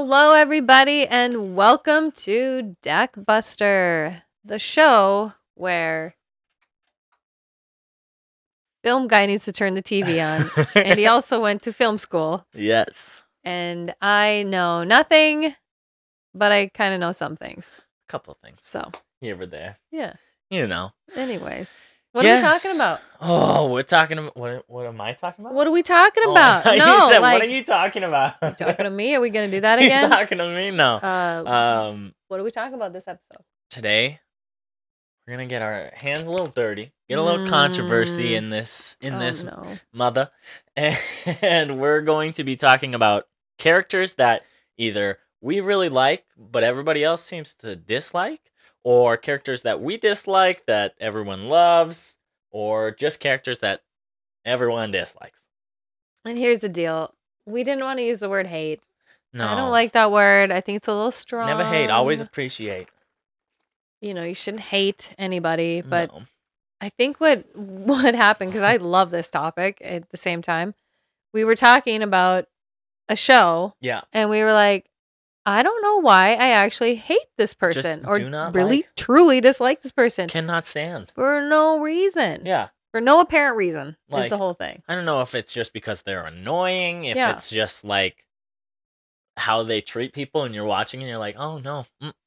Hello, everybody, and welcome to Dakbuster, the show where film guy needs to turn the TV on, and he also went to film school. Yes. And I know nothing, but I kind of know some things. A couple of things. So Here or there. yeah. You know. Anyways, what are we talking about? Oh, we're talking about... What am I talking about? What are we talking about? You No, said, like, what are you talking about? you talking to me? Are we gonna do that again? You talking to me? No. What are we talking about this episode? Today, we're gonna get our hands a little dirty, get a little controversy in this mother, and we're going to be talking about characters that either we really like, but everybody else seems to dislike, or characters that we dislike that everyone loves, or just characters that everyone dislikes. And here's the deal. We didn't want to use the word hate. No. I don't like that word. I think it's a little strong. Never hate, always appreciate. You know, you shouldn't hate anybody, but No. I think what happened, because I love this topic at the same time, we were talking about a show, Yeah. and we were like, I don't know why I actually hate this person Just or do not really like. truly dislike this person Cannot stand. for no reason. Yeah. For no apparent reason is Like, the whole thing. I don't know if it's just because they're annoying, if Yeah. it's just like how they treat people and you're watching and you're like, oh no,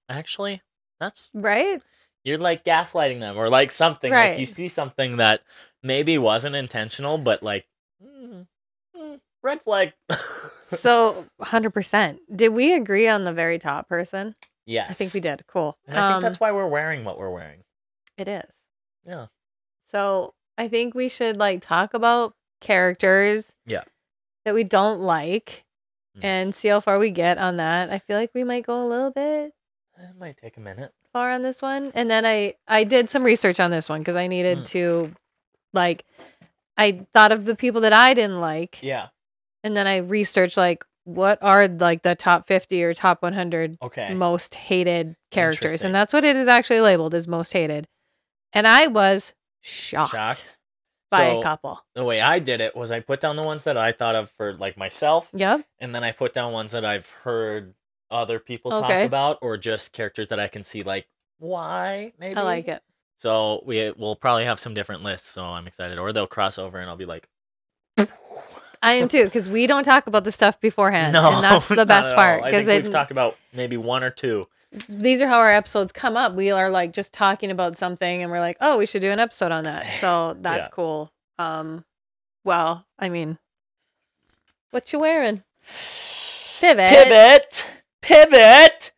actually, that's, Right? you're like gaslighting them or like something. Right. Like you see something that maybe wasn't intentional, but like, red flag. So, 100%. Did we agree on the very top person? Yes. I think we did. Cool. And I think that's why we're wearing what we're wearing. It is. Yeah. So, I think we should like talk about characters that we don't like and see how far we get on that. I feel like we might go a little bit It might take a minute. far on this one. And then I did some research on this one because I needed to, like, I thought of the people that I didn't like. Yeah. And then I researched, like, what are, like, the top 50 or top 100 most hated characters. And that's what it is actually labeled as most hated. And I was shocked by a couple. The way I did it was I put down the ones that I thought of for, like, myself. Yep. And then I put down ones that I've heard other people talk about, or just characters that I can see, like, why, maybe? I like it. So we'll probably have some different lists, so I'm excited. Or they'll cross over and I'll be like... I am too, because we don't talk about the stuff beforehand. No, and that's the best part. I think we've talked about maybe one or two. These are how our episodes come up. We are like just talking about something and we're like, oh, we should do an episode on that. So that's cool. Well, I mean, what you wearing? Pivot. Pivot. Pivot.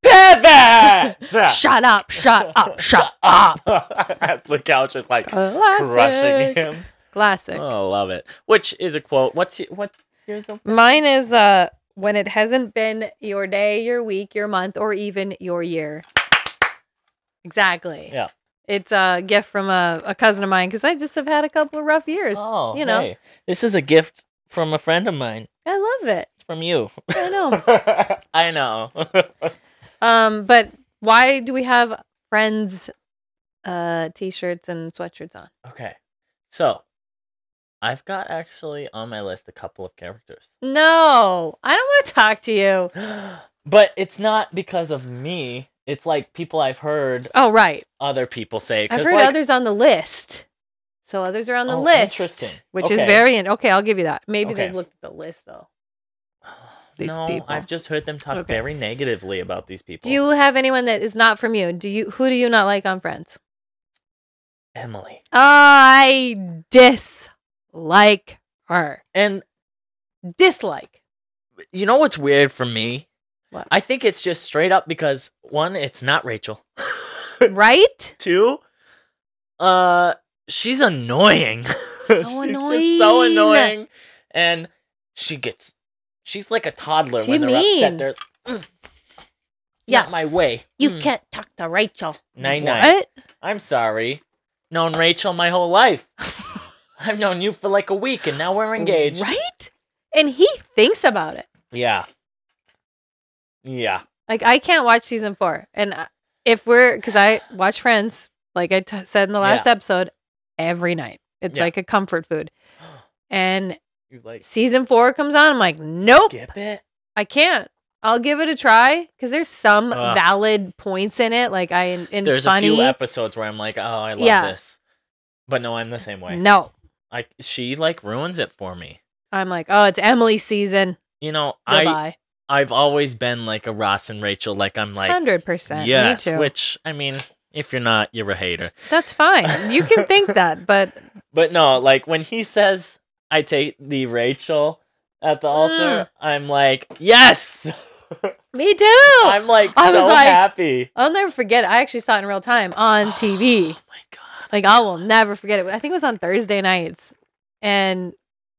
Pivot. Shut up. Shut up. Shut up. The couch is like Classic. crushing him. Classic. Oh, love it. Which is a quote. What's yours? Mine is when it hasn't been your day, your week, your month, or even your year. Exactly. Yeah. It's a gift from a cousin of mine because I just have had a couple of rough years. Oh, you know. Hey. This is a gift from a friend of mine. I love it. It's from you. I know. I know. But why do we have friends t-shirts and sweatshirts on? Okay. So, I've got actually on my list a couple of characters. No, I don't want to talk to you. But it's not because of me. It's like people I've heard. Oh, right. Other people say. I've heard like, others on the list. So others are on the list. Interesting. Which is very... Okay, I'll give you that. Maybe they've looked at the list, though. These people. I've just heard them talk very negatively about these people. Do you have anyone that is not from you? Who do you not like on Friends? Emily. I dislike her. And dislike. You know what's weird for me? What? I think it's just straight up because, one, it's not Rachel. Right? Two, she's annoying. So annoying. Just so annoying. And she's like a toddler when they're upset. They're not my way. You can't talk to Rachel. Nine. What? I'm sorry. Known Rachel my whole life. I've known you for like a week and now we're engaged. Right? And he thinks about it. Yeah. Yeah. Like, I can't watch season 4. And because I watch Friends, like I said in the last episode, every night. It's like a comfort food. And season 4 comes on. I'm like, nope. Skip it. I can't. I'll give it a try because there's some valid points in it. Like and there's it's funny. A few episodes where I'm like, oh, I love this, but no, I'm the same way. No, she like ruins it for me. I'm like, oh, it's Emily's season. You know, Goodbye. I've always been like a Ross and Rachel. Like I'm like 100%. Yes, me too. which I mean, if you're not, you're a hater. That's fine. You can think that, but no, like when he says, "I take the Rachel at the altar," I'm like, yes. Me too. I'm like so happy. I'll never forget it. I actually saw it in real time on TV. Oh my god! Like I will never forget it. I think it was on Thursday nights, and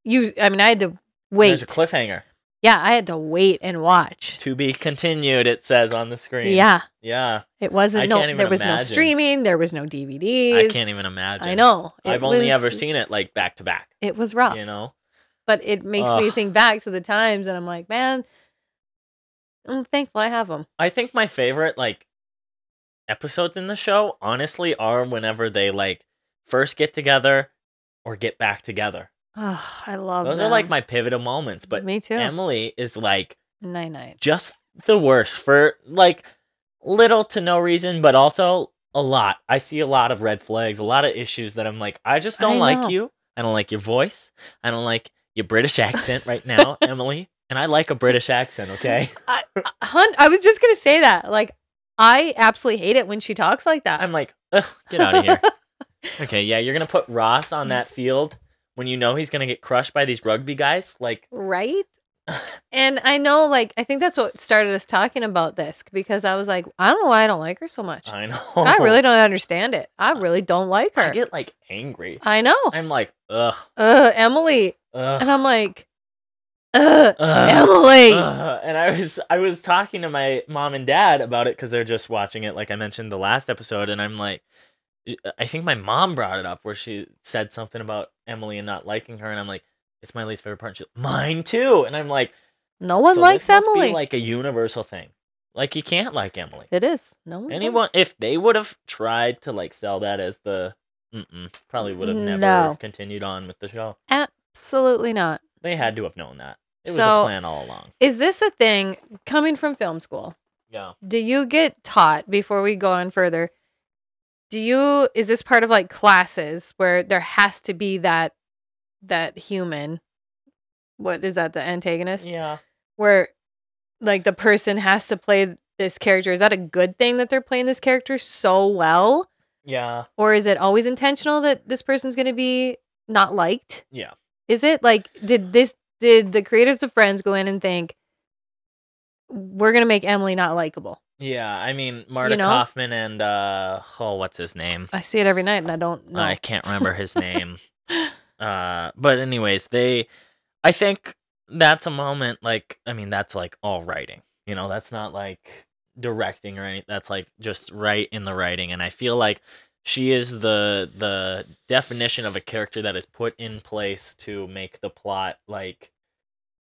I had to wait. There's a cliffhanger. Yeah, I had to wait and watch. To be continued, it says on the screen. Yeah. Yeah. It wasn't, there was no streaming, there was no DVDs. I can't even imagine. I know. I've only ever seen it like back to back. It was rough. You know? But it makes me think back to the times and I'm like, man, I'm thankful I have them. I think my favorite like episodes in the show, honestly, are whenever they like first get together or get back together. Oh, I love those them. are like my pivotal moments. But me too. Emily is like night just the worst for like little to no reason, but also a lot. I see a lot of red flags, a lot of issues that I'm like, I just don't like you. I don't like your voice. I don't like your British accent right now, Emily. And I like a British accent, okay? I was just gonna say that. Like, I absolutely hate it when she talks like that. I'm like, ugh, get out of here. Okay, yeah, you're gonna put Ross on that field when you know he's gonna get crushed by these rugby guys, like right? And I know, like, I think that's what started us talking about this because I was like, I don't know why I don't like her so much. I know. I really don't understand it. I really don't like her. I get like angry. I know. I'm like, ugh. Emily. And I'm like, Emily. And I was talking to my mom and dad about it because they're just watching it, like I mentioned the last episode, and I'm like, I think my mom brought it up where she said something about Emily and not liking her, and I'm like, it's my least favorite part. She's like, mine too. And I'm like, no one likes Emily. Must be like a universal thing. Like you can't like Emily. It is. No one. Anyone, if they would have tried to like sell that as the, probably would have never continued on with the show. Absolutely not. They had to have known that. It was a plan all along. Is this a thing coming from film school? Yeah. Do you get taught before we go on further? Is this part of like classes where there has to be that human? What is that? The antagonist? Yeah. Where like the person has to play this character. Is that a good thing that they're playing this character so well? Yeah. Or is it always intentional that this person's going to be not liked? Yeah. Is it like, did the creators of Friends go in and think, we're going to make Emily not likable? Yeah, I mean, Marta Kaufman and, what's his name? I see it every night and I don't know. I can't remember his name. But anyways, I think that's a moment, like, I mean, that's like all writing, that's not like directing or anything. That's like just right in the writing. And I feel like she is the definition of a character that is put in place to make the plot like,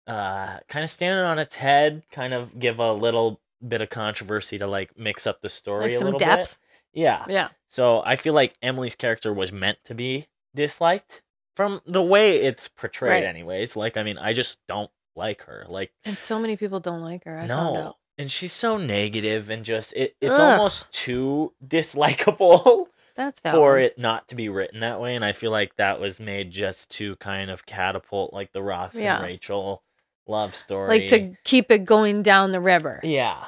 kind of stand on its head, kind of give a little bit of controversy to like mix up the story like a little depth. Bit. Yeah. Yeah. So I feel like Emily's character was meant to be disliked from the way it's portrayed anyways. Like, I mean, I just don't like her. Like, and so many people don't like her. I found out. And she's so negative and just it's almost too dislikable. That's valid. For it not to be written that way, and I feel like that was made just to kind of catapult like the Ross and Rachel love story, like to keep it going down the river. Yeah,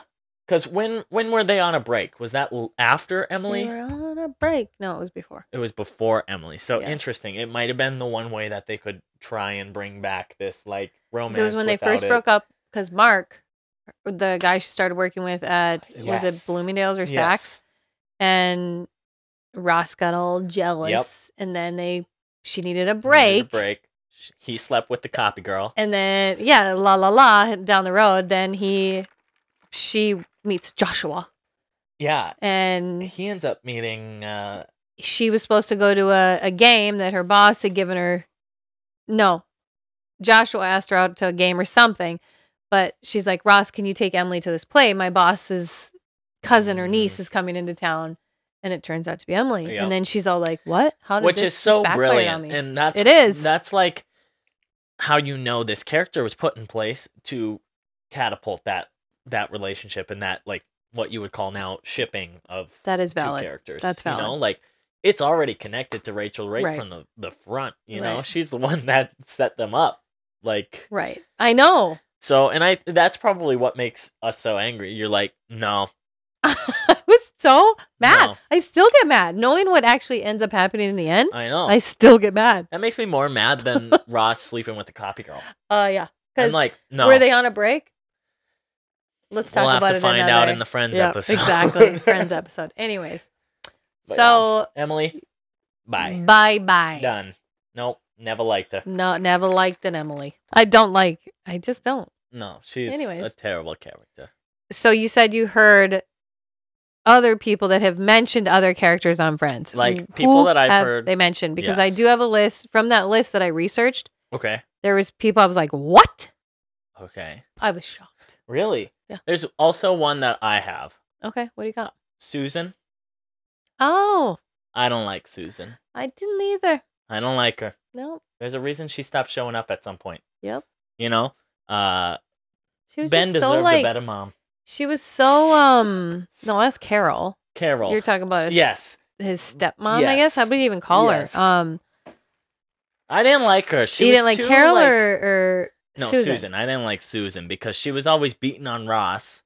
because when were they on a break? Was that after Emily? They were on a break. No, it was before. It was before Emily. So interesting. It might have been the one way that they could try and bring back this like romance. It was when they first broke up because Mark, the guy she started working with at was it Bloomingdale's or Saks, and Ross got all jealous, and then she needed a break. He slept with the copy girl, and then down the road, then she meets Joshua. Yeah, and he ends up meeting. She was supposed to go to a game that her boss had given her. No, Joshua asked her out to a game or something, but she's like, Ross, can you take Emily to this play? My boss's cousin or niece is coming into town. And it turns out to be Emily. Yep. And then she's all like, what? How did Which is so brilliant. On me? And that's like how this character was put in place to catapult that that relationship and that like what you would call now shipping of that is valid. two characters. That's valid. You know, like it's already connected to Rachel right from the front. You know, she's the one that set them up. Like I know. So, and that's probably what makes us so angry. You're like, no. I was so mad. No. I still get mad. Knowing what actually ends up happening in the end, I know. I still get mad. That makes me more mad than Ross sleeping with the copy girl. Yeah. I'm like, no. Were they on a break? Let's talk about it. We'll have to find out in the Friends episode. Exactly. Friends episode. Anyways. But so. Yeah. Emily, bye. Bye. Done. Nope. Never liked her. No, never liked an Emily. I just don't. No, she's a terrible character. So you said you heard other people that have mentioned other characters on Friends. Like people that I've heard. They mentioned, because I do have a list from that list that I researched. Okay. There was people I was like, what? Okay. I was shocked. Really? Yeah. There's also one that I have. Okay. What do you got? Susan. Oh. I don't like Susan. I didn't either. I don't like her. No. There's a reason she stopped showing up at some point. Yep. You know? She was Ben deserved a better mom. She was so no, that's Carol. Carol. You're talking about his stepmom, yes. I guess. How would you even call her? I didn't like her. You didn't like Carol or no, Susan? I didn't like Susan because she was always beating on Ross.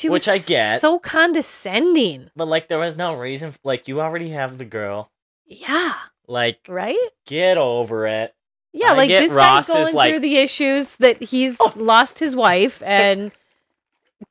Which I get. So condescending. But like there was no reason. Like you already have the girl. Yeah. Like right? Get over it. Yeah, like this guy's going through the issues that he's lost his wife and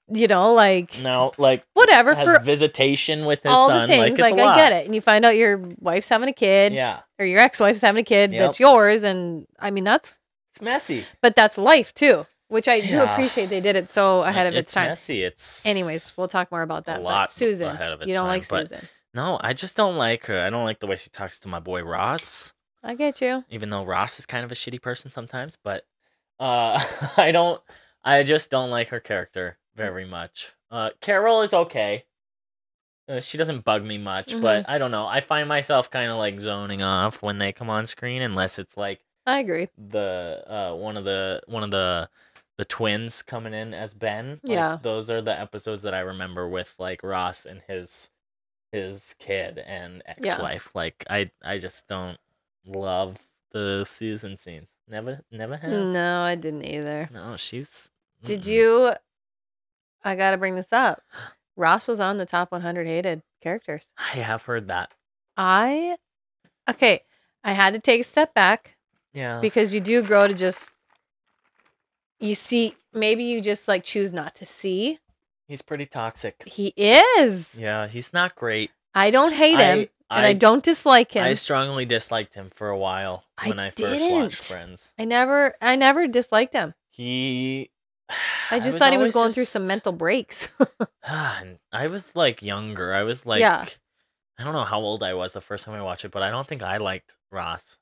whatever has for visitation with his all son. The things. Like, it's like a lot. I get it, and you find out your wife's having a kid, or your ex-wife's having a kid that's yours, and I mean it's messy, but that's life too, which I do appreciate. They did it so ahead of its time. It's messy. Anyways, we'll talk more about that. A lot Susan, ahead of its you don't time, like Susan? No, I just don't like her. I don't like the way she talks to my boy Ross. I get you. Even though Ross is kind of a shitty person sometimes, but I just don't like her character very much. Carol is okay. She doesn't bug me much, but I don't know. I find myself kind of like zoning off when they come on screen, unless it's like I agree. The one of the twins coming in as Ben. Like, those are the episodes that I remember with like Ross and his kid and ex-wife. Like I just don't love the Susan scenes. Never have. No, I didn't either. No, she's. Did you? I gotta bring this up. Ross was on the top 100 hated characters. I have heard that. I had to take a step back. Yeah. Because you do grow to just. You see, maybe you just like choose not to see. He's pretty toxic. He is. Yeah, he's not great. I don't hate him. And I don't dislike him. I strongly disliked him for a while when I first watched Friends. I never disliked him. I just thought he was going through some mental breaks. I was like younger. I was like, I don't know how old I was the first time I watched it, but I don't think I liked Ross.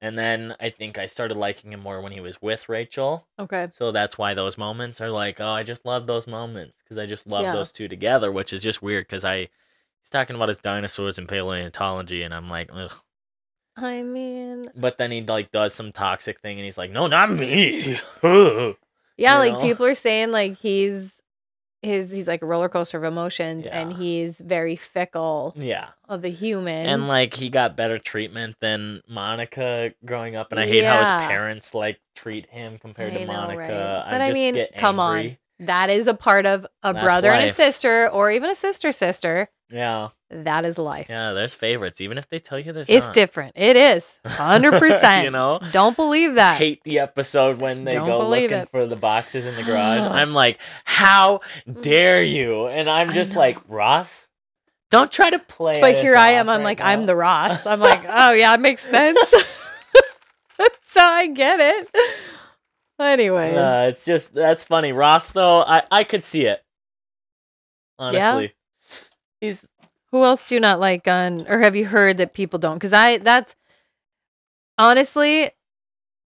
And then I think I started liking him more when he was with Rachel. Okay. So that's why those moments are like, oh, I just love those moments because I just love those two together, which is just weird because he's talking about his dinosaurs and paleontology, and I'm like, ugh. I mean, but then he like does some toxic thing, and he's like, no, not me. Yeah, like people are saying like he's like a roller coaster of emotions, and he's very fickle. Yeah, of a human, and like he got better treatment than Monica growing up, and I hate how his parents like treat him compared to Monica. Right? But I mean, come on, that is a part of a brother and a sister, or even a sister. Yeah. That is life. Yeah, there's favorites, even if they tell you there's It's not. different. It is. 100%. You know? Don't believe that. Hate the episode when they go looking for the boxes in the garage. I'm like, how dare you? And I'm just like, Ross, don't try to play But here I am. I'm like, now. I'm the Ross. I'm like, oh, yeah, it makes sense. So I get it. Anyways. It's just, that's funny. Ross, though, I could see it. Honestly. Yeah. Who else do you not like on, or have you heard that people don't? Because that's, honestly,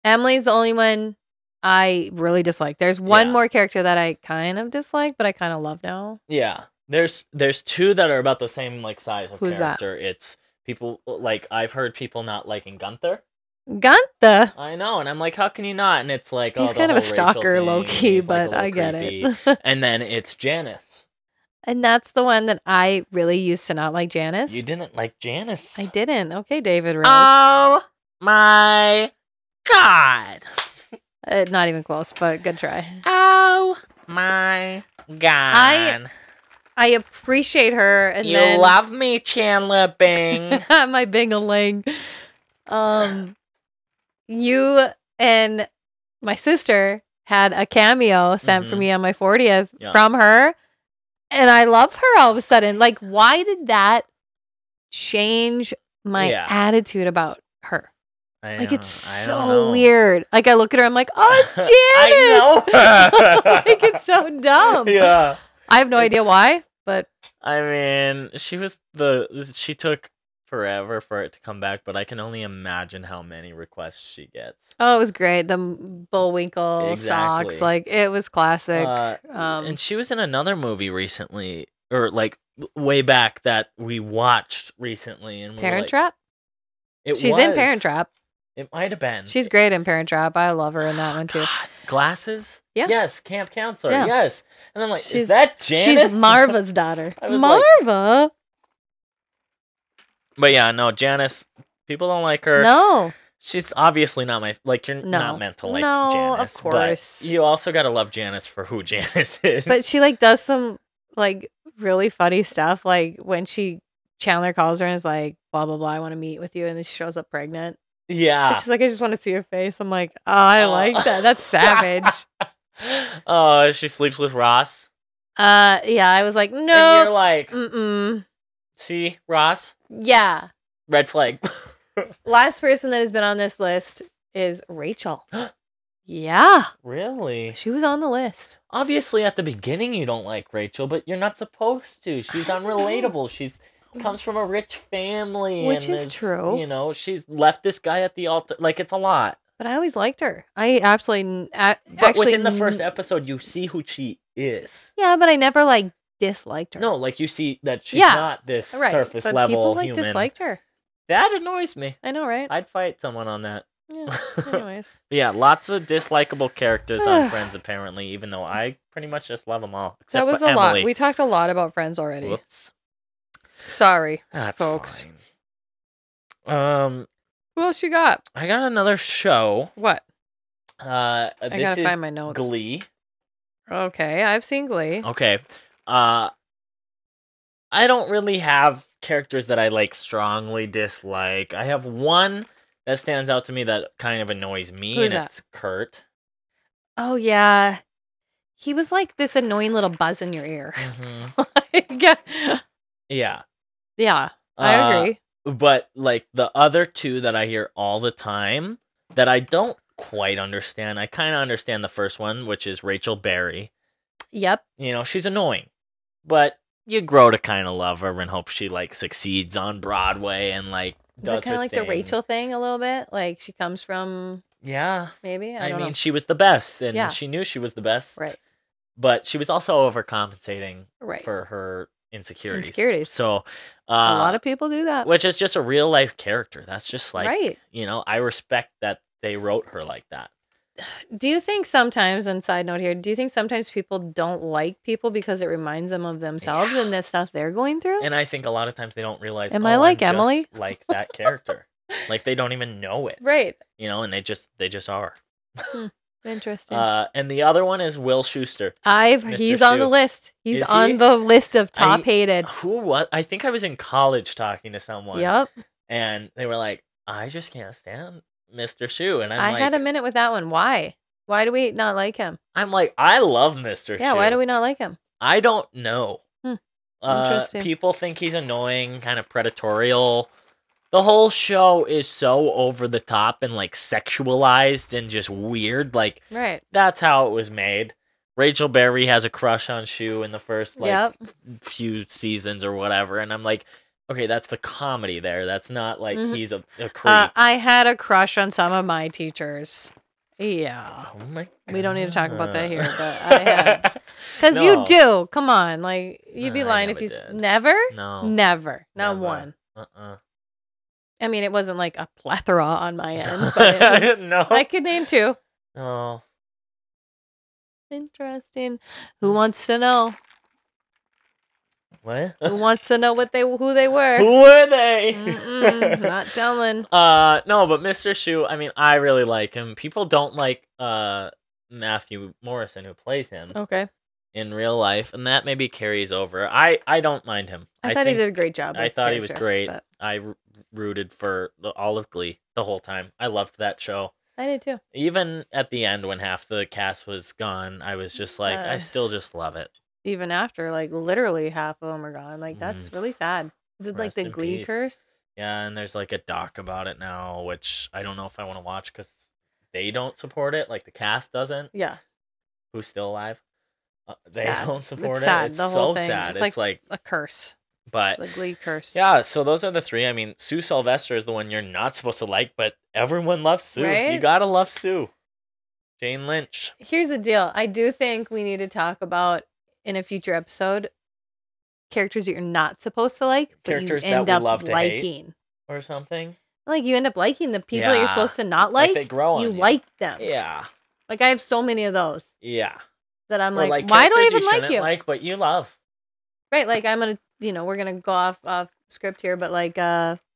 Emily's the only one I really dislike. There's one more character that I kind of dislike, but I kind of love now. Yeah. There's two that are about the same like size of Who's character. That? It's people, like, I've heard people not liking Gunther. Gunther. I know, and I'm like, how can you not? And it's like, he's kind of a stalker, low key, but I get it. And then it's Janice. And that's the one that I really used to not like Janice. You didn't like Janice. I didn't. Okay, David Rose. Oh my God. Not even close, but good try. Oh my God. I appreciate her. And you love me, Chandler Bing. My Bing-a-ling. You and my sister had a cameo sent for me on my 40th from her. And I love her all of a sudden. Like, why did that change my attitude about her? Like, it's so weird. Like, I look at her, I'm like, oh, it's Janice. I know. Like, it's so dumb. Yeah. I have no idea why, but. I mean, she took forever for it to come back, but I can only imagine how many requests she gets. Oh, it was great. The Bullwinkle socks, like it was classic. And she was in another movie recently, or like way back that we watched recently. And Parent Trap. She's in Parent Trap. It might have been. She's great in Parent Trap. I love her in that one too. God. Glasses. Yeah. Yes. Camp counselor. Yeah. Yes. And I'm like, is that Janice? She's Marva's daughter. Marva. Like, but yeah, no, Janice. People don't like her. No. She's obviously not you're not meant to like Janice. No, of course. But you also gotta love Janice for who Janice is. But she like does some like really funny stuff. Like when Chandler calls her and is like, blah, blah, blah, I want to meet with you. And then she shows up pregnant. Yeah. And she's like, I just want to see your face. I'm like, oh, I like that. That's savage. Oh, she sleeps with Ross? Yeah, I was like, no. And you're like, mm-mm. See, Ross? Yeah. Red flag. Last person that has been on this list is Rachel. Yeah. Really? She was on the list. Obviously, at the beginning, you don't like Rachel, but you're not supposed to. She's unrelatable. She's comes from a rich family. Which is true. You know, she's left this guy at the altar. Like, it's a lot. But I always liked her. I absolutely... But within the first episode, you see who she is. Yeah, but I never, like, disliked her. No, like, you see that she's not this surface but level people, human. Disliked her. That annoys me. I know, right? I'd fight someone on that. Yeah, anyways. Yeah, lots of dislikable characters on Friends, apparently, even though I pretty much just love them all. Except that was for a Emily. lot. We talked a lot about Friends already. Whoops. Sorry, That's folks. Fine. Who else you got? I got another show. What? I gotta find my notes. Glee. Okay, I've seen Glee. Okay. I don't really have characters that I like strongly dislike. I have one that stands out to me that kind of annoys me. Who's and that? It's Kurt. Oh yeah, he was like this annoying little buzz in your ear. Mm-hmm. Yeah. Yeah, I agree. But like the other two that I hear all the time that I don't quite understand. I kind of understand the first one, which is Rachel Berry. Yep. You know, she's annoying, but you grow to kind of love her and hope she like succeeds on Broadway and like does kind of like thing. the Rachel thing a little bit. Like she comes from maybe I don't know. She was the best, and she knew she was the best, right? But she was also overcompensating right for her insecurities. So a lot of people do that, which is just a real life character. That's just like right. You know, I respect that they wrote her like that. Do you think sometimes, and side note here, do you think sometimes people don't like people because it reminds them of themselves and the stuff they're going through? And I think a lot of times they don't realize, Am I like Emily? Like that character. Like they don't even know it. Right. You know, and they just are. Interesting. And the other one is Will Schuester. He's on the list. He's on the list of top hated. What? I think I was in college talking to someone. Yep. And they were like, I just can't stand Mr. Shu. And I had a minute with that one. Why? Why do we not like him? I'm like, I love Mr. Shu. Yeah, why do we not like him? I don't know. Interesting. People think he's annoying, kind of predatorial. The whole show is so over the top and like sexualized and just weird. Like, right. That's how it was made. Rachel Berry has a crush on Shu in the first few seasons or whatever. And I'm like, okay, that's the comedy there. That's not like he's a creep. I had a crush on some of my teachers. Yeah. Oh my God. We don't need to talk about that here, but I had. Because you do. Come on. Like, you'd be lying if you... did. Never? No. Never. Not one. I mean, it wasn't like a plethora on my end, but it was, no. I could name 2. Oh. Interesting. Who wants to know? What? Who wants to know who they were? Who were they? Not telling. No, but Mr. Shu, I mean, I really like him. People don't like Matthew Morrison, who plays him. Okay. In real life, and that maybe carries over. I don't mind him. I thought he did a great job. I thought he was great. But... I rooted for all of Glee the whole time. I loved that show. I did too. Even at the end when half the cast was gone, I was just like, I still just love it. Even after, like, literally half of them are gone. Like, that's really sad. Is it like the Glee curse? Yeah, and there's like a doc about it now, which I don't know if I want to watch because they don't support it. Like, the cast doesn't. Yeah. Who's still alive? They sad. don't support it's sad. It's the whole so thing. sad. It's like a curse. But the Glee curse. Yeah, so those are the 3. I mean, Sue Sylvester is the one you're not supposed to like, but everyone loves Sue. Right? You gotta love Sue. Jane Lynch. Here's the deal. I do think we need to talk about in a future episode characters that you're not supposed to like, but characters you end that we up love to liking hate or something. Like you end up liking the people that you're supposed to not like. They grow on you like them. Yeah. Like I have so many of those. Yeah. That I'm like, why do I even like you? Like, but you love. Right, like I'm gonna, we're gonna go off script here, but like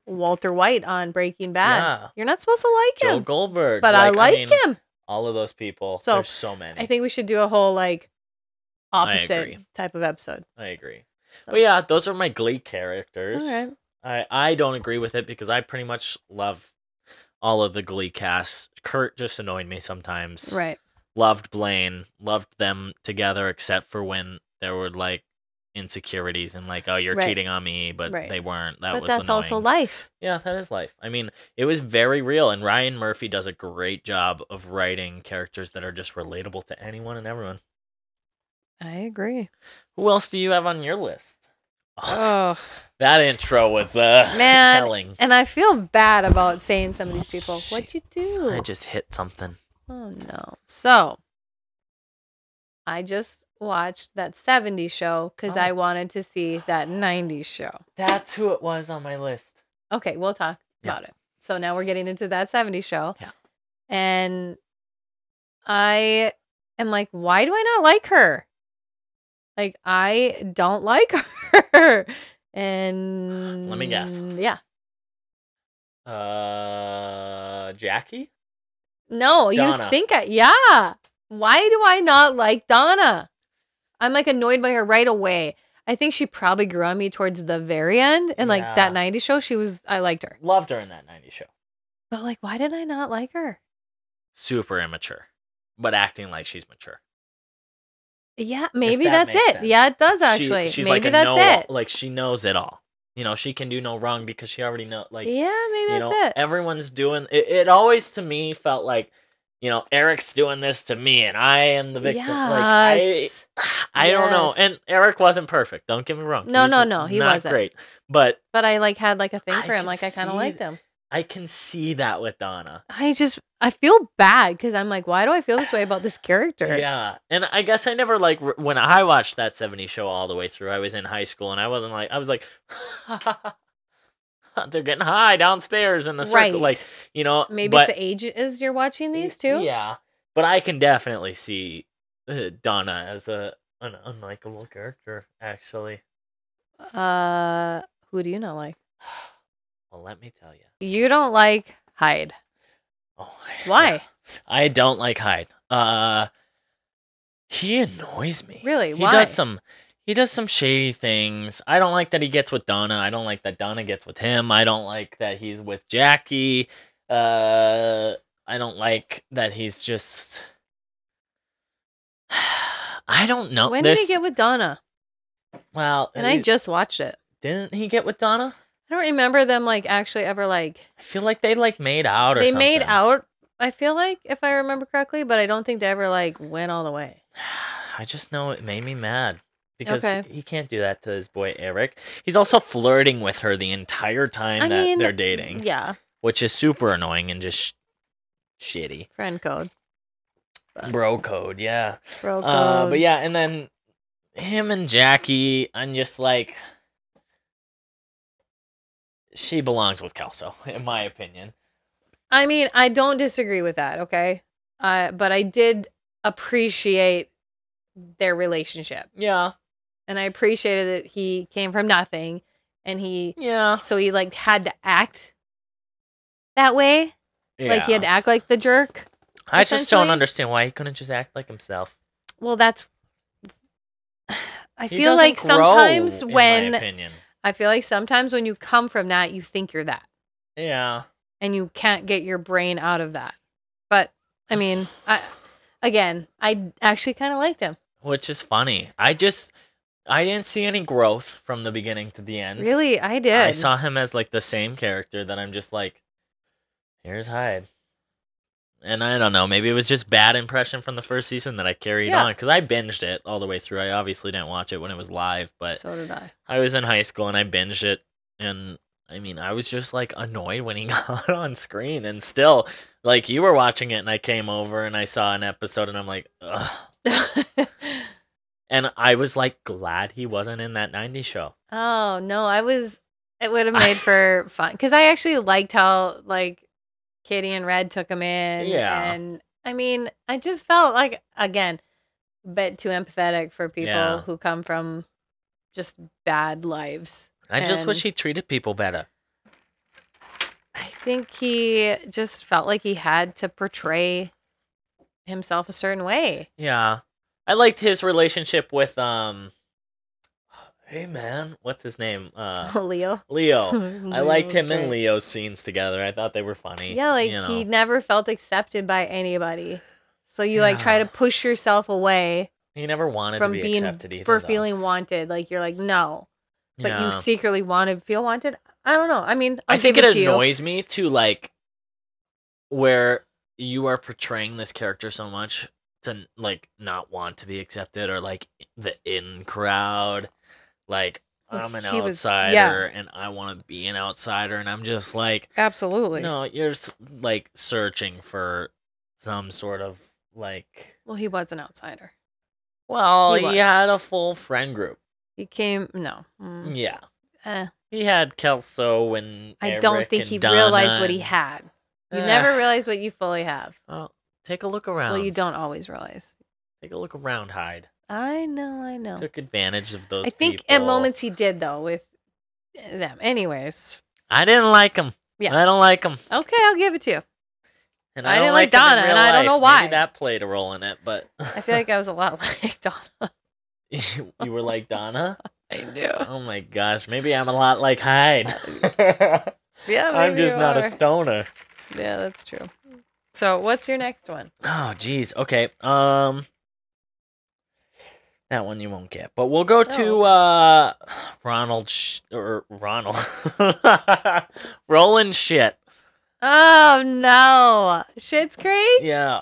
Walter White on Breaking Bad, you're not supposed to like him. Joe Goldberg, but I like him. All of those people. So there's so many. I think we should do a whole like opposite type of episode. I agree. So. But yeah, those are my Glee characters. All right. I don't agree with it because I pretty much love all of the Glee cast. Kurt just annoyed me sometimes. Right. Loved Blaine, loved them together, except for when there were like insecurities and like, oh, you're cheating on me, but they weren't. But that's annoying. Also life. Yeah, that is life. I mean, it was very real, and Ryan Murphy does a great job of writing characters that are just relatable to anyone and everyone. I agree. Who else do you have on your list? Oh, that intro was telling. And I feel bad about saying some of these people. What'd you do? I just hit something. Oh no. So I just watched that 70s show because I wanted to see that 90s show. That's who it was on my list. Okay, we'll talk about it. So now we're getting into that 70s show. Yeah. And I am like, why do I not like her? Like, I don't like her. And let me guess. Yeah. Jackie? No, Donna. You think yeah. Why do I not like Donna? I'm like annoyed by her right away. I think she probably grew on me towards the very end. And like that 90s show, I liked her. Loved her in that 90s show. But like, why did I not like her? Super immature, but acting like she's mature. Yeah, maybe that's it. Sense. Yeah, it does actually. She's maybe like that's it. Like she knows it all. She can do no wrong because she already knows. Like, yeah, maybe that's it. Everyone's doing it. It always to me felt like, Eric's doing this to me and I am the victim. Yes. Like I don't know. And Eric wasn't perfect. Don't get me wrong. No, he wasn't great. But I like had like a thing for him. Like I kind of liked him. I can see that with Donna. I feel bad because I'm like, why do I feel this way about this character? Yeah. And I guess I never when I watched that 70s show all the way through, I was in high school and I was like, they're getting high downstairs in the circle. Like, maybe it's the ages you're watching these too. Yeah. But I can definitely see Donna as an unlikable character, actually. Who do you not like? Well, let me tell you. You don't like Hyde. Oh, why? Yeah. I don't like Hyde. He annoys me. Really? Why? He does some shady things. I don't like that he gets with Donna. I don't like that Donna gets with him. I don't like that he's with Jackie. I don't like that he's just. I don't know. When did he get with Donna? Well, and I just watched it. Didn't he get with Donna? I don't remember them like actually ever like. I feel like they like made out or something. They made out. I feel like if I remember correctly, but I don't think they ever like went all the way. I just know it made me mad because he can't do that to his boy Eric. He's also flirting with her the entire time they're dating. Yeah, which is super annoying and just shitty. Friend code. Bro code, yeah. Bro code. But yeah, and then him and Jackie, I'm just like. she belongs with Kelso, in my opinion. I mean, I don't disagree with that, okay? But I did appreciate their relationship. Yeah. And I appreciated that he came from nothing, and so he, like, had to act that way. Yeah. Like, he had to act like the jerk. I just don't understand why he couldn't just act like himself. Well, I feel like sometimes when you come from that, you think you're that. Yeah. And you can't get your brain out of that. But, I mean, I actually kind of liked him. Which is funny. I didn't see any growth from the beginning to the end. Really? I did. I saw him as, like, the same character that I'm just like, here's Hyde. And I don't know, maybe it was just bad impression from the first season that I carried on. Because I binged it all the way through. I obviously didn't watch it when it was live, but so did I. I was in high school and I binged it. And, I mean, I was just, like, annoyed when he got on screen. And still, like, you were watching it and I came over and I saw an episode and I'm like, ugh. And I was, like, glad he wasn't in that 90s show. Oh, no, it would have made for fun. Because I actually liked how, like, Katie and Red took him in. Yeah. And, I mean, I just felt like, again, a bit too empathetic for people who come from just bad lives. I just wish he treated people better. I think he just felt like he had to portray himself a certain way. Yeah. I liked his relationship with, hey man, what's his name? Leo. I liked him and Leo's scenes together. I thought they were funny. Yeah, like, he never felt accepted by anybody. So you, like, try to push yourself away. He never wanted to be accepted either, for feeling wanted. Like, you're like, no. But you secretly want to feel wanted? I don't know. I mean, I think it annoys me to, like, where you are portraying this character so much to, like, not want to be accepted, or, like, the in crowd. Like, I'm an outsider and I want to be an outsider, and I'm just like, absolutely. No, you're, like, searching for some sort of, like... Well, he was an outsider. Well, he had a full friend group. He came... No. Yeah. He had Kelso and I don't think he realized what he had. You never realize what you fully have. Well, take a look around. Well, you don't always realize. Take a look around, Hyde. I know. Took advantage of those people. I think at moments he did, though, with them. Anyways. I didn't like him. Yeah. I don't like him. Okay, I'll give it to you. And I didn't like Donna, and I don't know why. Maybe that played a role in it, but... I feel like I was a lot like Donna. You were like Donna? I do. Oh my gosh, maybe I'm a lot like Hyde. Yeah, maybe I'm just not a stoner. Yeah, that's true. So, what's your next one? Oh, geez. Okay. That one you won't get, but we'll go to Ronald Roland Shit. Oh no, Shit's Creek? Yeah.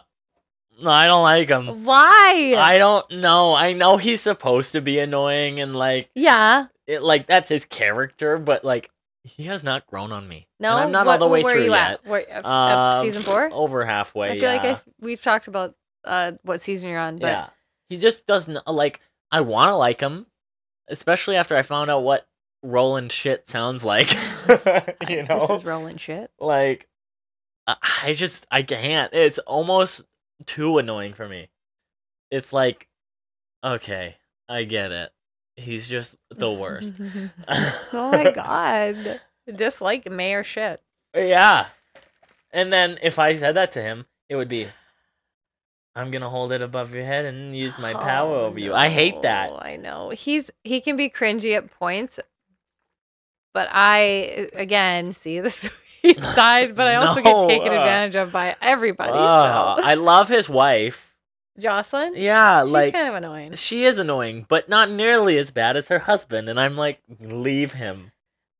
No, I don't like him. Why? I don't know. I know he's supposed to be annoying and, like, like, that's his character, but, like, he has not grown on me. No, and I'm not all the way through yet. Season 4? Over halfway. I feel like we've talked about what season you're on, but yeah, he just doesn't, like. I want to like him, especially after I found out what Roland Shit sounds like. You know, this is Roland Shit. Like, I can't. It's almost too annoying for me. It's like, okay, I get it. He's just the worst. Oh my god. Dislike Mayor Shit. Yeah. And then if I said that to him, it would be, I'm gonna hold it above your head and use my power over you. I hate that. I know. He can be cringy at points, but I, again, see the sweet side, but I also get taken advantage of by everybody. So. I love his wife. Jocelyn? Yeah, she's kind of annoying. She is annoying, but not nearly as bad as her husband, and I'm like, leave him.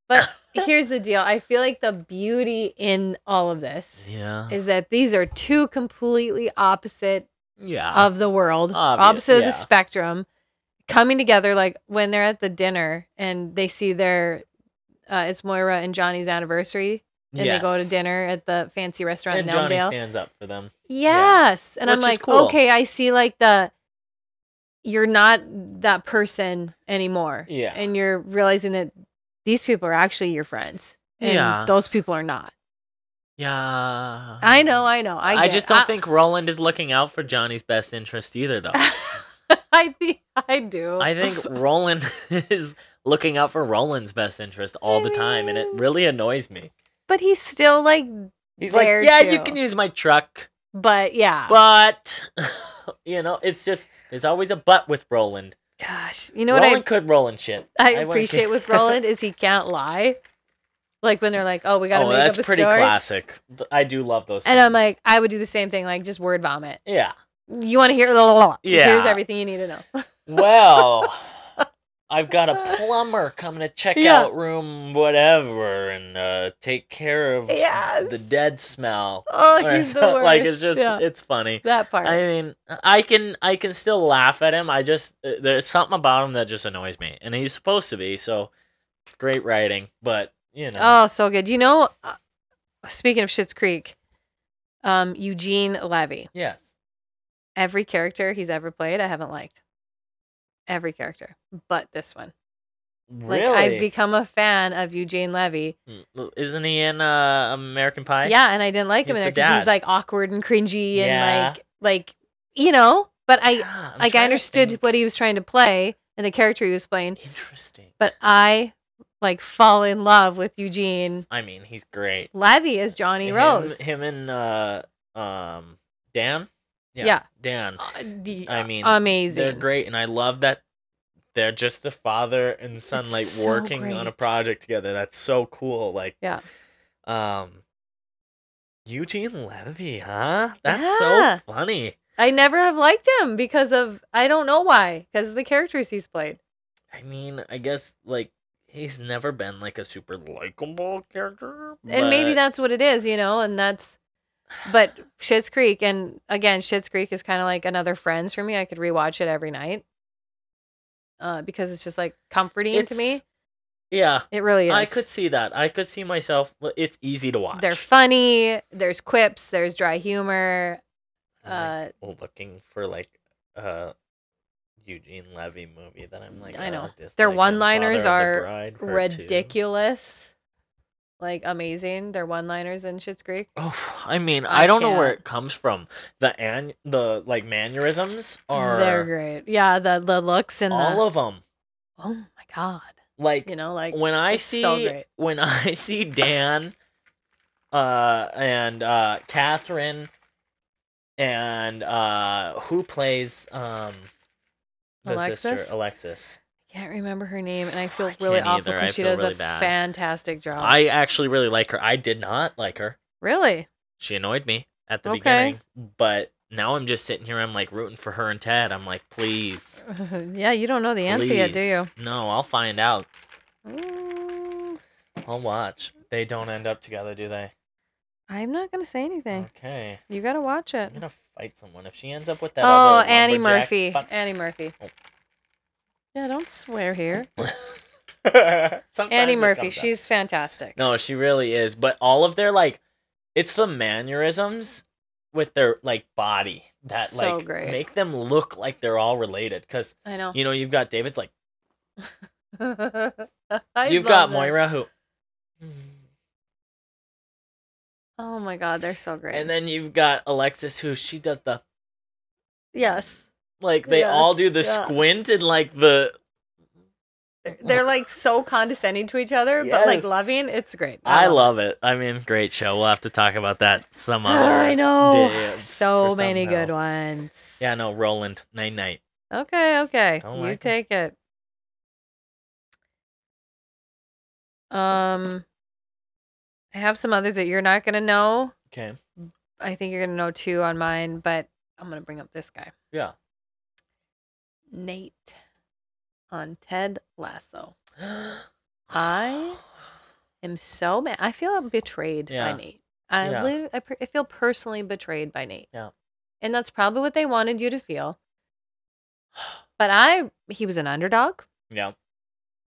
But here's the deal. I feel like the beauty in all of this is that these are two completely opposite of the world, opposite of the spectrum, coming together. Like when they're at the dinner and they see it's Moira and Johnny's anniversary, and they go to dinner at the fancy restaurant in Elmdale. Johnny stands up for them. Yes. And I'm like, cool. Okay, I see, like, you're not that person anymore. Yeah. And you're realizing that these people are actually your friends. And those people are not. Yeah. I know. I just don't think Roland is looking out for Johnny's best interest either, though. I think I do. I think Roland is looking out for Roland's best interest all the time, and it really annoys me. But he's still like, he's like, yeah, you can use my truck. But yeah. But, you know, it's just, there's always a but with Roland. Gosh, you know Roland could Roland shit. I appreciate with Roland is he can't lie. Like when they're like, oh, we got to make up a story. That's pretty classic. I do love those And I'm like, I would do the same thing, like just word vomit. Yeah. You want to hear? Yeah. Here's everything you need to know. Well, I've got a plumber coming to check out room whatever and take care of the dead smell. Oh, he's the worst. Like it's just it's funny. That part. I mean, I can still laugh at him. I just there's something about him that just annoys me, and he's supposed to be so great writing, but you know. Oh, so good. You know, speaking of Schitt's Creek, Eugene Levy. Yes. Every character he's ever played, I haven't liked. Every character, but this one. Really? Like, I've become a fan of Eugene Levy. Isn't he in American Pie? Yeah, and I didn't like him in there because he's like awkward and cringy and like you know. But I understood what he was trying to play and the character he was playing. Interesting. But I like fall in love with Eugene. I mean, he's great. Levy is Johnny Rose. Him and Dan. Yeah. Dan. I mean, amazing. They're great, and I love that they're just the father and son, like so working on a project together. That's so cool. Like, Eugene Levy, huh? That's so funny. I never have liked him because of I don't know why. Because of the characters he's played. I mean, I guess like he's never been like a super likable character, and maybe that's what it is, you know, and that's. But Schitt's Creek, and again, Schitt's Creek is kind of like another Friends for me. I could rewatch it every night because it's just like comforting to me. Yeah, it really is. I could see that. I could see myself. It's easy to watch. They're funny. There's quips. There's dry humor. I'm like looking for like Eugene Levy movie that I'm like. I know their one-liners are ridiculous. Like amazing, their one-liners in Schitt's Creek. Oh, I mean, I don't know where it comes from. The like mannerisms are they're great. Yeah, the looks and all of them. Oh my god! Like you know, like when I see Dan, and Catherine, and who plays the sister Alexis. Can't remember her name, and I feel really awful because she does a fantastic job. I actually really like her. I did not like her. Really? She annoyed me at the beginning, but now I'm just sitting here. I'm like rooting for her and Ted. I'm like, please. Yeah, you don't know the answer yet, do you? No, I'll find out. I'll watch. They don't end up together, do they? I'm not gonna say anything. Okay. You gotta watch it. I'm gonna fight someone if she ends up with that. Annie Murphy. Annie Murphy. Oh. Yeah, don't swear here. Annie Murphy, she's fantastic. No, she really is. But all of their like, it's the mannerisms with their like body that like make them look like they're all related. Because I know, you know, you've got David's like, you've got Moira who. Oh my god, they're so great. And then you've got Alexis who she does the. Yes. Like, they all do the squint and, like, the... They're, like, so condescending to each other, but, like, loving. It's great. I love it. I mean, great show. We'll have to talk about that some other I know. So many good ones. Yeah, no, Roland. Night-night. Okay. You take it. I have some others that you're not going to know. Okay. I think you're going to know, too, on mine, but I'm going to bring up this guy. Yeah. Nate on Ted Lasso. I am so mad. I feel betrayed by Nate. I feel personally betrayed by Nate. Yeah. And that's probably what they wanted you to feel. But he was an underdog. Yeah.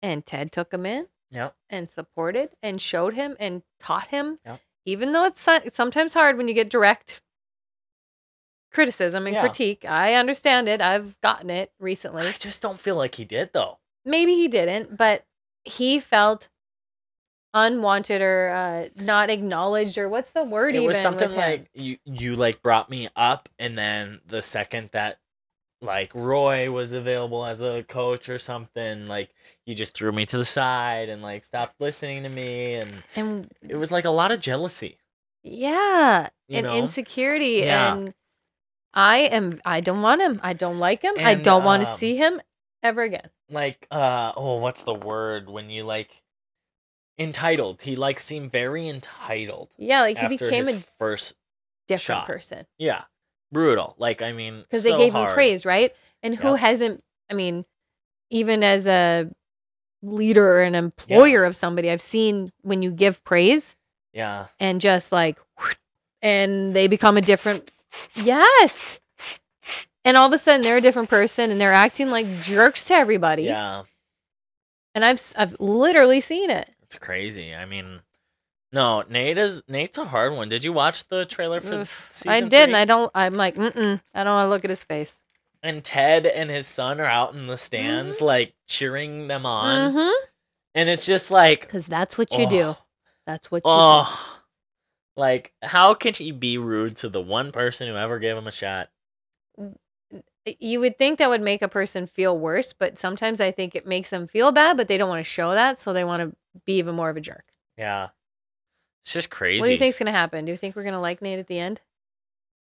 And Ted took him in. Yeah. And supported and showed him and taught him. Yeah. Even though it's sometimes hard when you get direct criticism and critique. I understand it. I've gotten it recently. I just don't feel like he did, though. Maybe he didn't, but he felt unwanted or not acknowledged, or what's the word? It even was something with like you like brought me up, and then the second that like Roy was available as a coach or something, like you just threw me to the side and like stopped listening to me, and it was like a lot of jealousy. Yeah, and insecurity, and I don't want him. I don't like him. I don't want to see him ever again. Like what's the word when you like entitled? He like seemed very entitled. Yeah, like he became a first different person. Yeah. Brutal. Like, I mean, because they gave him praise, right? And who hasn't? I mean, even as a leader or an employer of somebody, I've seen when you give praise, and just like, and they become a different, yes, and all of a sudden they're a different person and they're acting like jerks to everybody. Yeah, and I've literally seen it. It's crazy. I mean, no, Nate's a hard one. Did you watch the trailer for season I did, 3? And I'm like, I don't want to look at his face. And Ted and his son are out in the stands, like, cheering them on. And it's just like... Because that's what you do. That's what you do. Like, how can he be rude to the one person who ever gave him a shot? You would think that would make a person feel worse, but sometimes I think it makes them feel bad, but they don't want to show that, so they want to be even more of a jerk. Yeah. It's just crazy. What do you think's going to happen? Do you think we're going to like Nate at the end?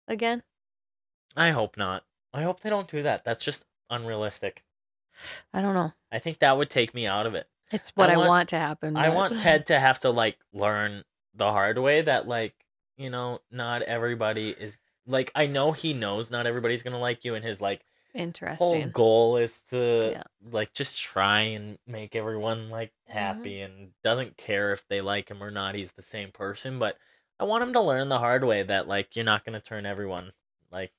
Again? I hope not. I hope they don't do that. That's just unrealistic. I don't know. I think that would take me out of it. It's what I want to happen. I want Ted to have to, like, learn the hard way that, like, you know, not everybody is... Like, I know he knows not everybody's going to like you, and his, like... whole goal is to, like, just try and make everyone, like, happy, and doesn't care if they like him or not. He's the same person, but I want him to learn the hard way that, like, you're not going to turn everyone... Like,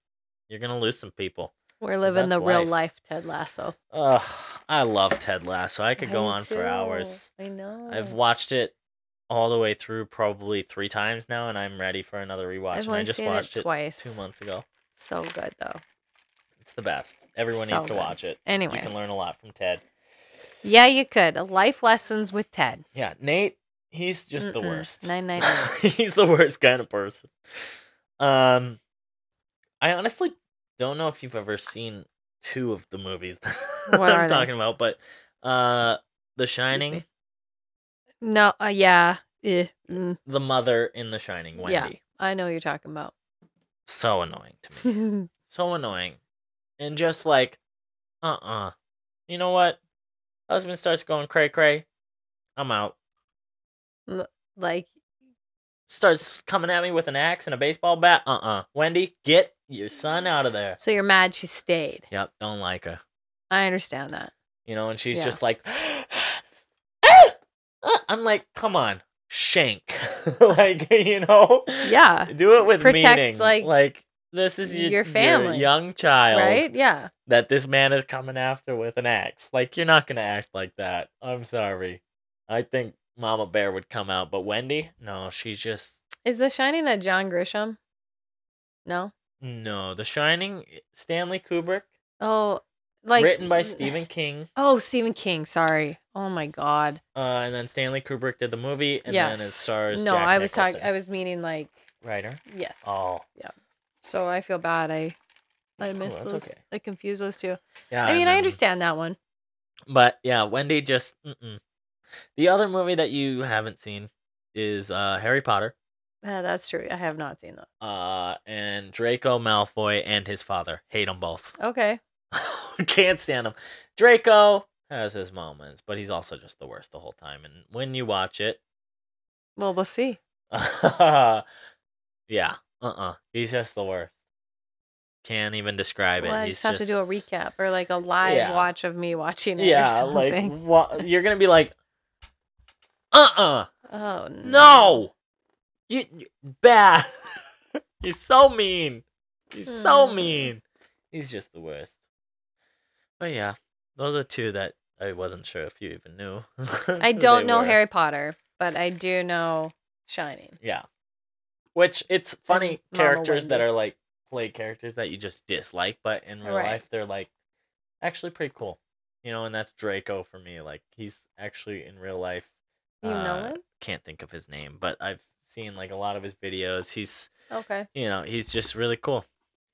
you're going to lose some people. We're living the real life Ted Lasso. Ugh, I love Ted Lasso. I could go on for hours. I know. I've watched it all the way through probably 3 times now, and I'm ready for another rewatch. And I just watched it twice. 2 months ago. So good, though. It's the best. Everyone needs to watch it. Anyway, you can learn a lot from Ted. Yeah, you could. Life lessons with Ted. Yeah, Nate, he's just the worst. 999. He's the worst kind of person. I honestly don't know if you've ever seen 2 of the movies that I'm talking about, but The Shining. No, yeah. The mother in The Shining, Wendy. Yeah, I know what you're talking about. So annoying to me. So annoying. And just like, you know what? Husband starts going cray-cray. I'm out. Like... Starts coming at me with an axe and a baseball bat. Wendy, get your son out of there. So you're mad she stayed. Yep, don't like her. I understand that. You know, and she's just like... I'm like, come on, shank. Like, you know? Yeah. Do it with meaning. Like this is your family. Your young child. Right? Yeah. That this man is coming after with an axe. Like, you're not going to act like that. I'm sorry. I think Mama Bear would come out, but Wendy? No, she's just... Is The Shining a John Grisham? No? No, The Shining, Stanley Kubrick. Oh, like... Written by Stephen King. Oh, Stephen King, sorry. Oh my god. And then Stanley Kubrick did the movie, and then it stars No, Jack Nicholson. I was meaning like... Writer? Yes. Oh. Yeah. So I feel bad. I missed those. Okay. I confused those two. Yeah. I mean, I understand that one. But yeah, Wendy just... The other movie that you haven't seen is Harry Potter. That's true. I have not seen that. And Draco Malfoy and his father. Hate them both. Okay. Can't stand him. Draco has his moments, but he's also just the worst the whole time. And when you watch it... Well, we'll see. Yeah. He's just the worst. Can't even describe it. I just have to do a recap or like a live watch of me watching it. Yeah, or something. like you're gonna be like, Oh no, you bad. He's so mean. He's so mean. He's just the worst. But yeah, those are 2 that I wasn't sure if you even knew. I don't know Harry Potter, but I do know Shining. Yeah. Which, it's funny, characters that are like play characters that you just dislike, but in real life they're like actually pretty cool. You know, and that's Draco for me. Like, he's actually in real life. You know him? can't think of his name, but I've seen like a lot of his videos. He's okay. He's just really cool.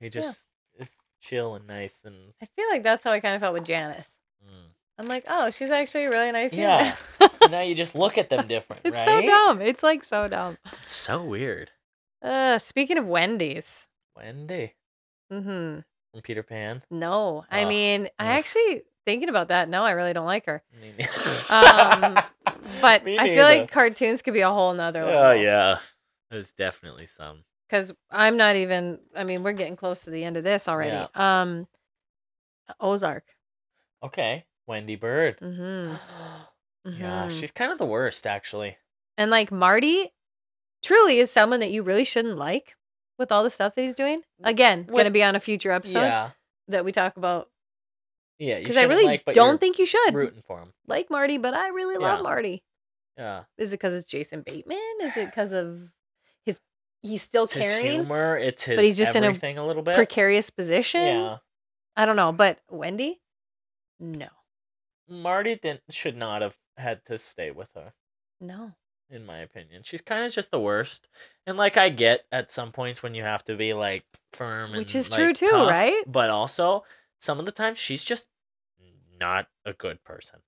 He just is chill and nice, and I feel like that's how I kind of felt with Janice. I'm like, oh, she's actually a really nice human. Yeah. Now you just look at them different, it's right? so dumb. It's like so dumb. It's so weird. Speaking of Wendy's. Wendy. Mm-hmm. From Peter Pan. No, I mean, I actually thinking about that. No, I really don't like her. But I feel like cartoons could be a whole nother level. Oh yeah, there's definitely some. Because I'm not even. I mean, we're getting close to the end of this already. Yeah. Ozark. Okay, Wendy Bird. Mm-hmm. She's kind of the worst, actually. And like Marty, truly is someone that you really shouldn't like with all the stuff that he's doing. Again, going to be on a future episode that we talk about. Yeah, because I really don't think you should rooting for him. Like Marty, but I really love Marty. Yeah. Is it because it's Jason Bateman? Is it because of he's still caring? His humor. It's his. But he's just everything in a little bit precarious position. Yeah. I don't know, but Wendy, no. Marty should not have had to stay with her. No. In my opinion, she's kind of just the worst. And like, I get at some points when you have to be like firm, which and is true too, tough, right? But also, some of the time, she's just not a good person.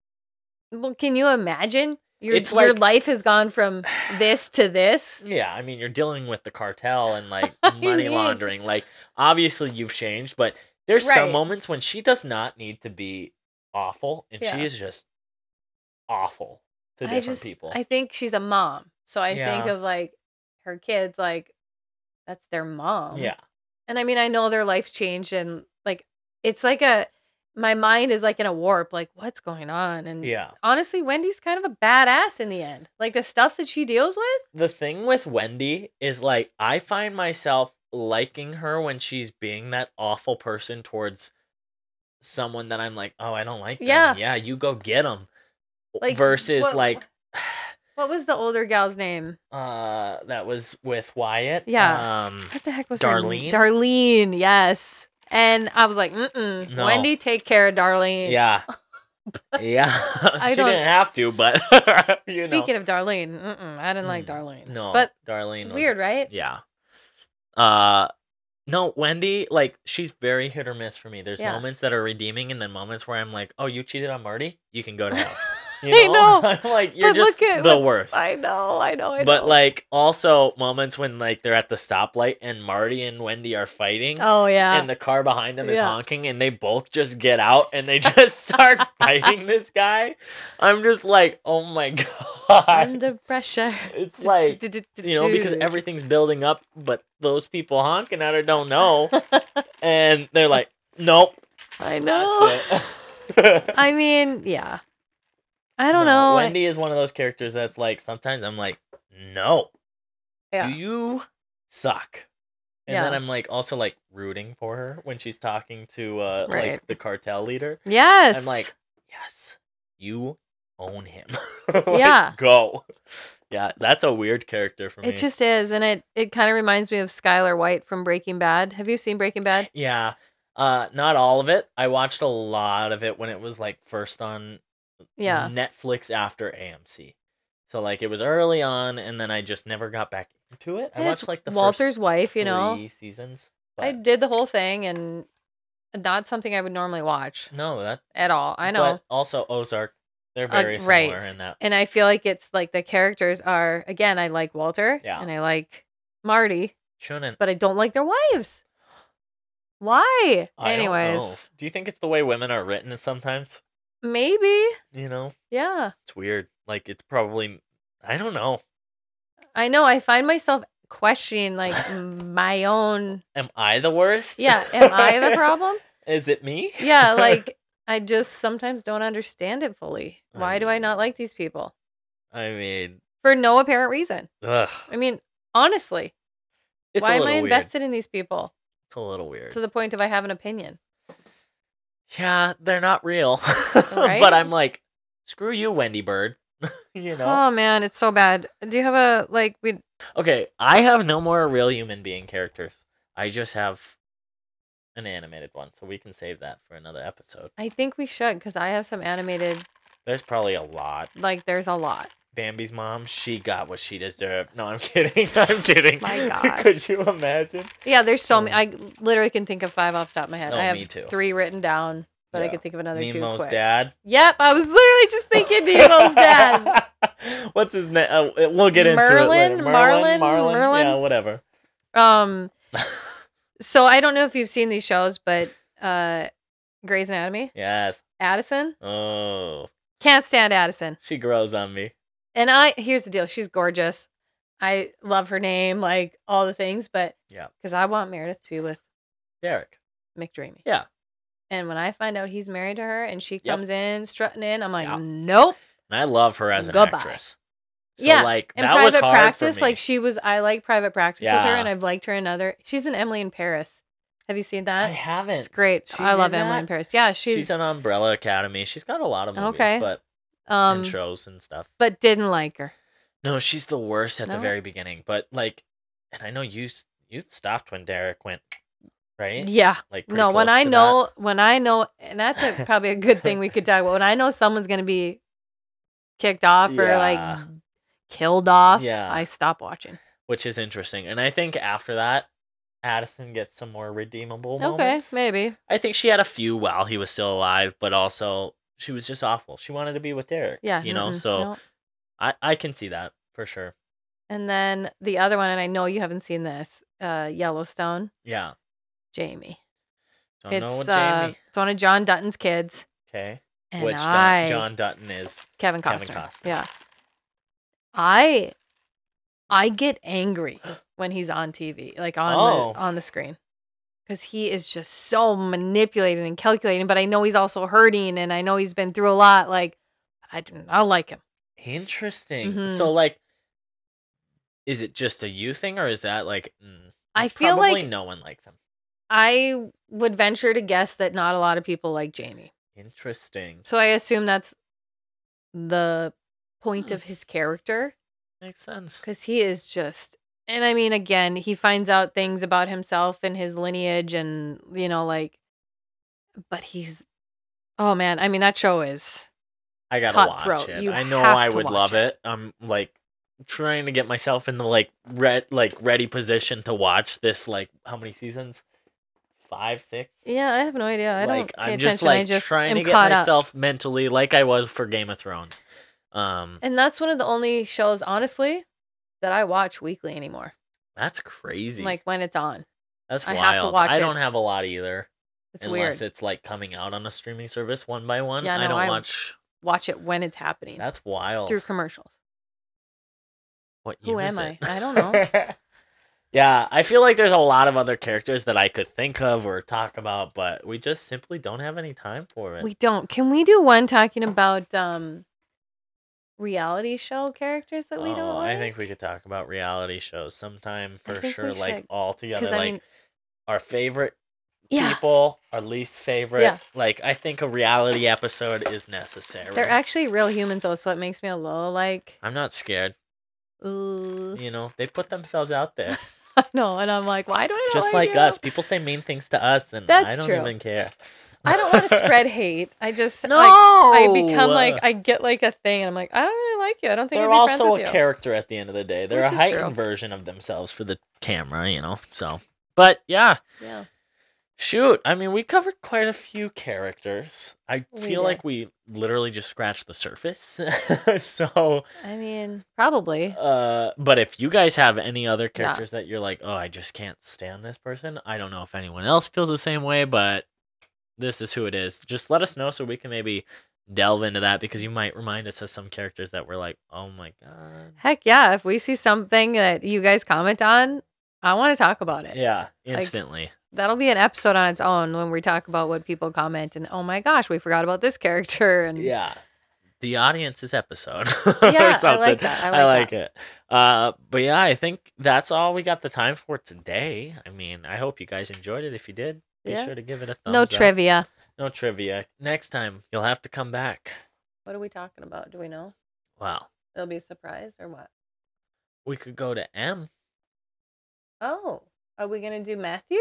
Well, can you imagine? Your life has gone from this to this. Yeah, I mean, you're dealing with the cartel and like money laundering. Like, obviously, you've changed, but there's some moments when she does not need to be awful, and she is just awful to different people. I think she's a mom, so I think of like her kids, like that's their mom. Yeah, and I mean, I know their life's changed, and like it's like my mind is like in a warp, like what's going on? And honestly, Wendy's kind of a badass in the end. Like the stuff that she deals with. The thing with Wendy is like I find myself liking her when she's being that awful person towards someone that I'm like, oh, I don't like them. Yeah, you go get them. Like, versus what was the older gal's name? That was with Wyatt. Yeah. What the heck was Darlene? Her name? Darlene, yes. And I was like, no. Wendy, take care of Darlene. Yeah. Yeah. She didn't have to, but Speaking of Darlene, I didn't like Darlene. No, but Darlene was weird, right? Yeah. No, Wendy, like, she's very hit or miss for me. There's moments that are redeeming, and then moments where I'm like, oh, you cheated on Marty? You can go to hell. You know? I know. Like, you're just the worst. I know. But, like, also moments when, like, they're at the stoplight and Marty and Wendy are fighting. Oh, yeah. And the car behind them is honking, and they both just get out and they just start fighting this guy. I'm just like, oh, my God. Under pressure. It's like, because everything's building up, but those people honking at her don't know. And they're like, nope. I know. That's it. I mean, yeah. I don't know. Wendy is one of those characters that's like, sometimes I'm like, no. Yeah. You suck. And then I'm like, also like rooting for her when she's talking to like the cartel leader. Yes. I'm like, yes, you own him. Go. Yeah, that's a weird character for me. It just is. And it kind of reminds me of Skylar White from Breaking Bad. Have you seen Breaking Bad? Yeah. Not all of it. I watched a lot of it when it was like first on Netflix after AMC. So like it was early on, and then I just never got back into it. I watched like the Walter's first wife, 3 seasons. But I did the whole thing, and not something I would normally watch. No, that at all. I know. But also Ozark, they're very similar in that. And I feel like it's like the characters are, again, I like Walter, and I like Marty. Shouldn't. But I don't like their wives. Why? Anyways, don't know. Do you think it's the way women are written sometimes? Maybe. Yeah. It's weird. Like, it's probably, I don't know. I know. I find myself questioning, like, my own. Am I the worst? Yeah. Am I the problem? Is it me? Yeah. Like, I just sometimes don't understand it fully. Why do I not like these people? I mean. For no apparent reason. Ugh. I mean, honestly. Why am I invested in these people? It's a little weird. To the point of I have an opinion. Yeah, they're not real. Right? But I'm like, screw you, Wendy Bird. Oh, man, it's so bad. Do you have a, Okay, I have no more real human being characters. I just have an animated one, so we can save that for another episode. I think we should, because I have some animated... There's probably a lot. Like, there's a lot. Bambi's mom, she got what she deserved. No, I'm kidding. I'm kidding. My gosh. Could you imagine? Yeah, there's so many. I literally can think of 5 off the top of my head. I have me too. 3 written down, but I could think of another 2 Nemo's quick. dad. Yep, I was literally just thinking Nemo's dad. What's his name? We'll get into it later. Marlin. Yeah, whatever. So I don't know if you've seen these shows, but Grey's Anatomy. Yes. Addison. Oh. Can't stand Addison. She grows on me. And here's the deal. She's gorgeous. I love her name, like all the things, but because I want Meredith to be with Derek McDreamy. Yeah. And when I find out he's married to her and she comes in strutting in, I'm like, nope. And I love her as an actress. So, like, in that was Private hard Practice, for me. like I like Private Practice with her, and I've liked her in other. She's in Emily in Paris. Have you seen that? I haven't. It's great. I love Emily in Paris. Yeah, she's an Umbrella Academy. She's got a lot of movies, but and shows and stuff. But didn't like her. No, she's the worst at the very beginning. But like, and I know you stopped when Derek went, right? Yeah. Like, no, when I know, and that's probably a good thing we could talk about. When I know someone's gonna be kicked off or like killed off, I stop watching. Which is interesting, and I think after that, Addison gets some more redeemable moments. Okay, maybe. I think she had a few while he was still alive, but also she was just awful. She wanted to be with Derek. Yeah, you know, so I can see that for sure. And then the other one, and I know you haven't seen this, Yellowstone. Yeah. Jamie. Don't know what Jamie. It's one of John Dutton's kids. Okay. And which John Dutton is Kevin Costner. Yeah. I get angry when he's on TV, like on the screen, because he is just so manipulating and calculating. But I know he's also hurting, and I know he's been through a lot. Like, I don't like him. Interesting. Mm-hmm. So, like, is it just a you thing, or is that like? I feel probably like no one likes him. I would venture to guess that not a lot of people like Jamie. Interesting. So I assume that's the point of his character. Makes sense. Because he is just, and I mean, again, he finds out things about himself and his lineage and, you know, like, but he's, oh man, I mean, that show is I gotta watch it. I know I would love it. I'm like trying to get myself in the like ready position to watch this. Like, how many seasons? 5, 6? Yeah, I have no idea. I'm just like trying to get myself mentally like I was for Game of Thrones. And that's one of the only shows, honestly, that I watch weekly anymore. That's crazy. Like when it's on. That's wild. I have to watch it. I don't have a lot either. It's unless weird. It's like coming out on a streaming service one by one. Yeah, no, I don't watch it when it's happening. That's wild. Through commercials. What year Who is am it? I don't know. Yeah, I feel like there's a lot of other characters that I could think of or talk about, but we just simply don't have any time for it. We don't. Can we do one talking about reality show characters that we don't like? I think we could talk about reality shows sometime for sure, like all together. Like our favorite people, our least favorite. Yeah. Like, I think a reality episode is necessary. They're actually real humans though, so it makes me a little like... I'm not scared. Ooh. You know, they put themselves out there. I know, and I'm like, why do I just like you? Us. People say mean things to us, and That's I don't true. even care. I don't want to spread hate. I just no. I become like I get like a thing, and I'm like, I don't really like you. I don't think they're I'd be friends also with a you. Character at the end of the day. They're a heightened version of themselves for the camera, you know. So, but yeah. Shoot, I mean, we covered quite a few characters. I feel like we literally just scratched the surface. So, I mean, probably. But if you guys have any other characters that you're like, oh, I just can't stand this person. I don't know if anyone else feels the same way, but this is who it is. Just let us know so we can maybe delve into that, because you might remind us of some characters that we're like, oh my god. Heck yeah, if we see something that you guys comment on, I want to talk about it. Yeah, instantly. Like, that'll be an episode on its own when we talk about what people comment and, oh my gosh, we forgot about this character. And yeah, the audience's episode. Yeah, or something. I like that. I like it. But yeah, I think that's all we got the time for today. I mean, I hope you guys enjoyed it. If you did, be sure to give it a thumbs up. Trivia. No trivia. Next time, you'll have to come back. What are we talking about? Do we know? Wow. It'll be a surprise or what? We could go to M. Oh, are we going to do Matthews?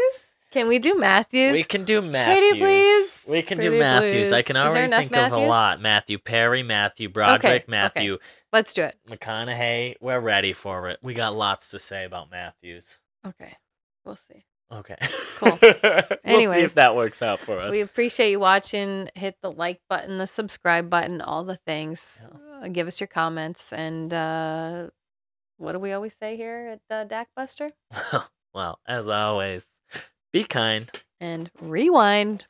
Can we do Matthews? We can do Matthews. Katie, please. We can do Matthews. I can already think of a lot. Matthew Perry, Matthew Broderick, Matthew let's do it. McConaughey, we're ready for it. We got lots to say about Matthews. Okay, we'll see. Okay. Cool. We'll see if that works out for us. We appreciate you watching. Hit the like button, the subscribe button, all the things. Yeah. Give us your comments. And what do we always say here at Dakbuster? Well, as always, be kind. And rewind.